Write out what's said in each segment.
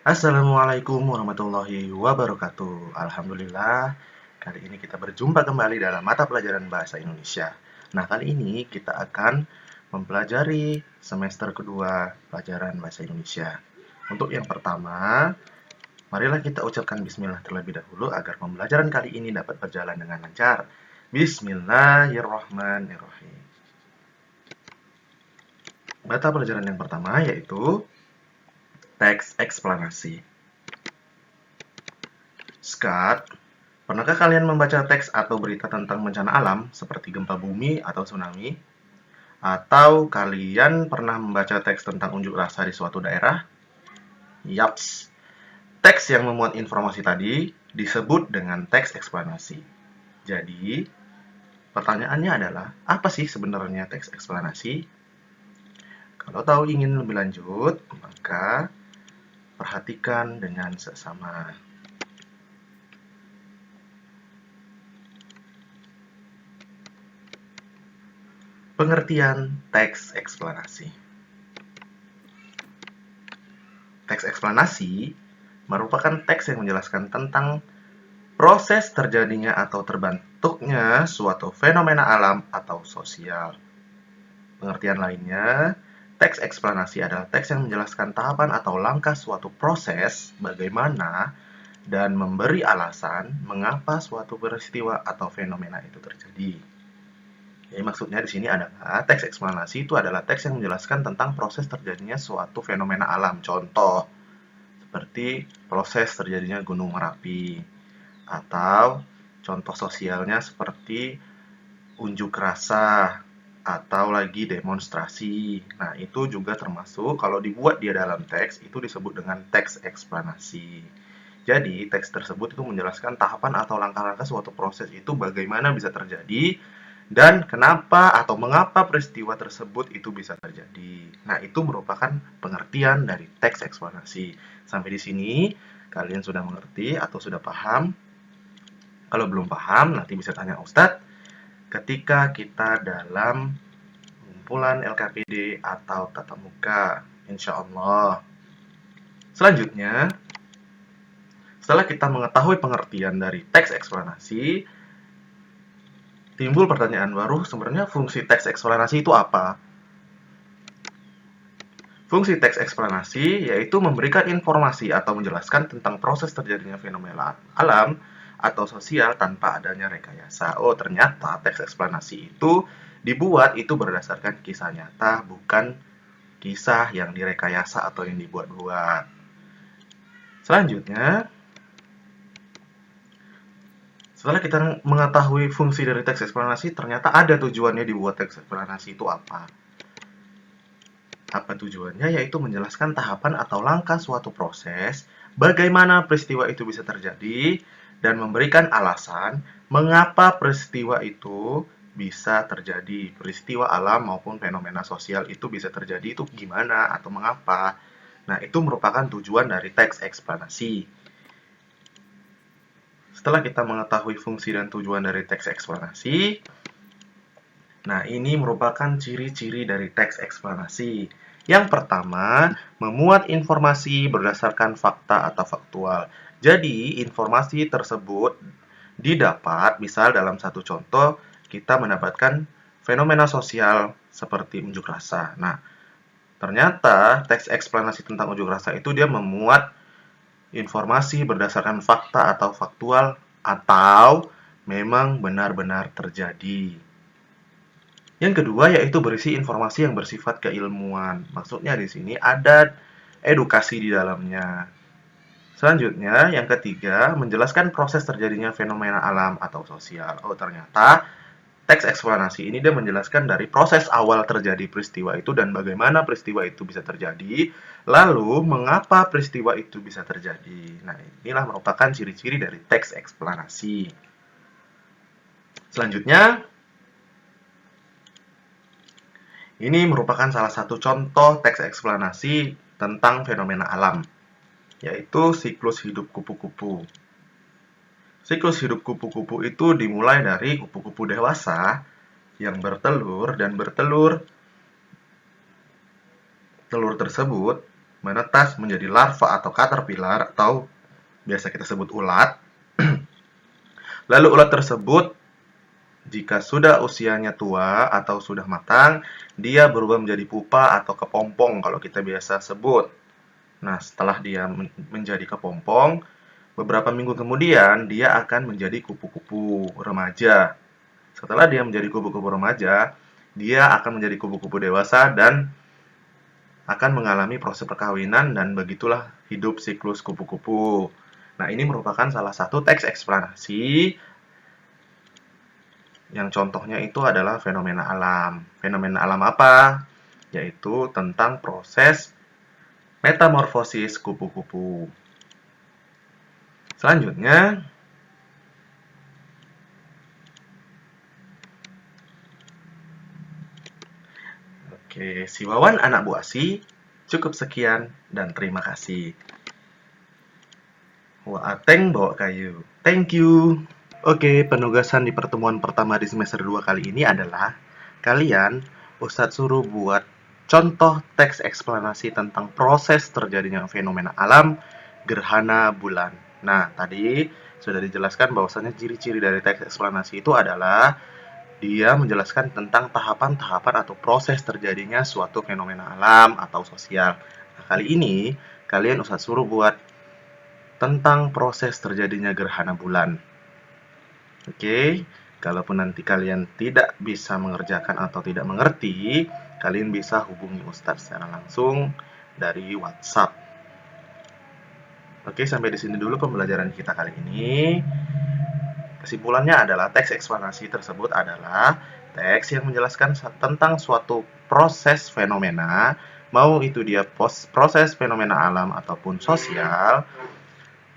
Assalamualaikum warahmatullahi wabarakatuh. Alhamdulillah, kali ini kita berjumpa kembali dalam mata pelajaran Bahasa Indonesia. Nah, kali ini kita akan mempelajari semester kedua pelajaran Bahasa Indonesia. Untuk yang pertama, marilah kita ucapkan bismillah terlebih dahulu agar pembelajaran kali ini dapat berjalan dengan lancar. Bismillahirrahmanirrahim. Mata pelajaran yang pertama yaitu teks eksplanasi. Skat, pernahkah kalian membaca teks atau berita tentang bencana alam seperti gempa bumi atau tsunami? Atau kalian pernah membaca teks tentang unjuk rasa di suatu daerah? Yaps, teks yang memuat informasi tadi disebut dengan teks eksplanasi. Jadi, pertanyaannya adalah, apa sih sebenarnya teks eksplanasi? Kalau tahu ingin lebih lanjut, maka perhatikan dengan seksama. Pengertian teks eksplanasi. Teks eksplanasi merupakan teks yang menjelaskan tentang proses terjadinya atau terbentuknya suatu fenomena alam atau sosial. Pengertian lainnya, teks eksplanasi adalah teks yang menjelaskan tahapan atau langkah suatu proses bagaimana dan memberi alasan mengapa suatu peristiwa atau fenomena itu terjadi. Jadi maksudnya di sini adalah teks eksplanasi itu adalah teks yang menjelaskan tentang proses terjadinya suatu fenomena alam. Contoh, seperti proses terjadinya Gunung Merapi. Atau contoh sosialnya seperti unjuk rasa atau lagi demonstrasi. Nah, itu juga termasuk kalau dibuat dia dalam teks itu disebut dengan teks eksplanasi. Jadi, teks tersebut itu menjelaskan tahapan atau langkah-langkah suatu proses itu bagaimana bisa terjadi dan kenapa atau mengapa peristiwa tersebut itu bisa terjadi. Nah, itu merupakan pengertian dari teks eksplanasi. Sampai di sini, kalian sudah mengerti atau sudah paham? Kalau belum paham, nanti bisa tanya Ustadz ketika kita dalam kumpulan LKPD atau tatap muka, insya Allah. Selanjutnya, setelah kita mengetahui pengertian dari teks eksplanasi, timbul pertanyaan baru, sebenarnya fungsi teks eksplanasi itu apa? Fungsi teks eksplanasi yaitu memberikan informasi atau menjelaskan tentang proses terjadinya fenomena alam atau sosial tanpa adanya rekayasa. Oh, ternyata teks eksplanasi itu dibuat itu berdasarkan kisah nyata, bukan kisah yang direkayasa atau yang dibuat-buat. Selanjutnya, setelah kita mengetahui fungsi dari teks eksplanasi, ternyata ada tujuannya dibuat teks eksplanasi itu apa? Apa tujuannya? Yaitu menjelaskan tahapan atau langkah suatu proses, bagaimana peristiwa itu bisa terjadi, dan memberikan alasan mengapa peristiwa itu bisa terjadi. Peristiwa alam maupun fenomena sosial itu bisa terjadi itu gimana atau mengapa. Nah, itu merupakan tujuan dari teks eksplanasi. Setelah kita mengetahui fungsi dan tujuan dari teks eksplanasi, nah ini merupakan ciri-ciri dari teks eksplanasi. Yang pertama, memuat informasi berdasarkan fakta atau faktual. Jadi, informasi tersebut didapat, misal dalam satu contoh, kita mendapatkan fenomena sosial seperti unjuk rasa. Nah, ternyata teks eksplanasi tentang unjuk rasa itu dia memuat informasi berdasarkan fakta atau faktual atau memang benar-benar terjadi. Yang kedua yaitu berisi informasi yang bersifat keilmuan. Maksudnya di sini ada edukasi di dalamnya. Selanjutnya, yang ketiga, menjelaskan proses terjadinya fenomena alam atau sosial. Oh, ternyata teks eksplanasi ini dia menjelaskan dari proses awal terjadi peristiwa itu dan bagaimana peristiwa itu bisa terjadi, lalu mengapa peristiwa itu bisa terjadi. Nah, inilah merupakan ciri-ciri dari teks eksplanasi. Selanjutnya, ini merupakan salah satu contoh teks eksplanasi tentang fenomena alam, yaitu siklus hidup kupu-kupu. Siklus hidup kupu-kupu itu dimulai dari kupu-kupu dewasa yang bertelur dan telur tersebut menetas menjadi larva atau caterpillar atau biasa kita sebut ulat. Lalu ulat tersebut jika sudah usianya tua atau sudah matang, dia berubah menjadi pupa atau kepompong kalau kita biasa sebut. Nah, setelah dia menjadi kepompong, beberapa minggu kemudian dia akan menjadi kupu-kupu remaja. Setelah dia menjadi kupu-kupu remaja, dia akan menjadi kupu-kupu dewasa dan akan mengalami proses perkawinan, dan begitulah hidup siklus kupu-kupu. Nah, ini merupakan salah satu teks eksplanasi yang contohnya itu adalah fenomena alam. Fenomena alam apa? Yaitu tentang proses metamorfosis kupu-kupu. Selanjutnya, oke, si Wawan anak Bu Asi, cukup sekian dan terima kasih. Wah, Ateng bawa kayu. Thank you. Oke, penugasan di pertemuan pertama di semester 2 kali ini adalah kalian Ustadz suruh buat contoh teks eksplanasi tentang proses terjadinya fenomena alam gerhana bulan. Nah, tadi sudah dijelaskan bahwasannya ciri-ciri dari teks eksplanasi itu adalah dia menjelaskan tentang tahapan-tahapan atau proses terjadinya suatu fenomena alam atau sosial. Nah, kali ini kalian Ustadz suruh buat tentang proses terjadinya gerhana bulan. Oke, kalaupun nanti kalian tidak bisa mengerjakan atau tidak mengerti, kalian bisa hubungi Ustadz secara langsung dari WhatsApp. Oke, sampai di sini dulu pembelajaran kita kali ini. Kesimpulannya adalah teks eksplanasi tersebut adalah teks yang menjelaskan tentang suatu proses fenomena, mau itu dia proses fenomena alam ataupun sosial,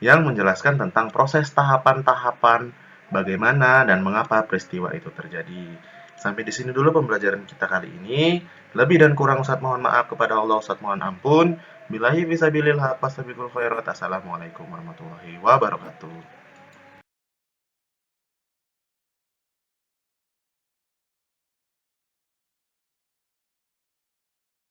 yang menjelaskan tentang proses tahapan-tahapan bagaimana dan mengapa peristiwa itu terjadi. Sampai di sini dulu pembelajaran kita kali ini. Lebih dan kurang Ustadz mohon maaf kepada Allah, Ustadz mohon ampun. Billahi fisabilillah, fastabiqul khairat. Assalamualaikum warahmatullahi wabarakatuh.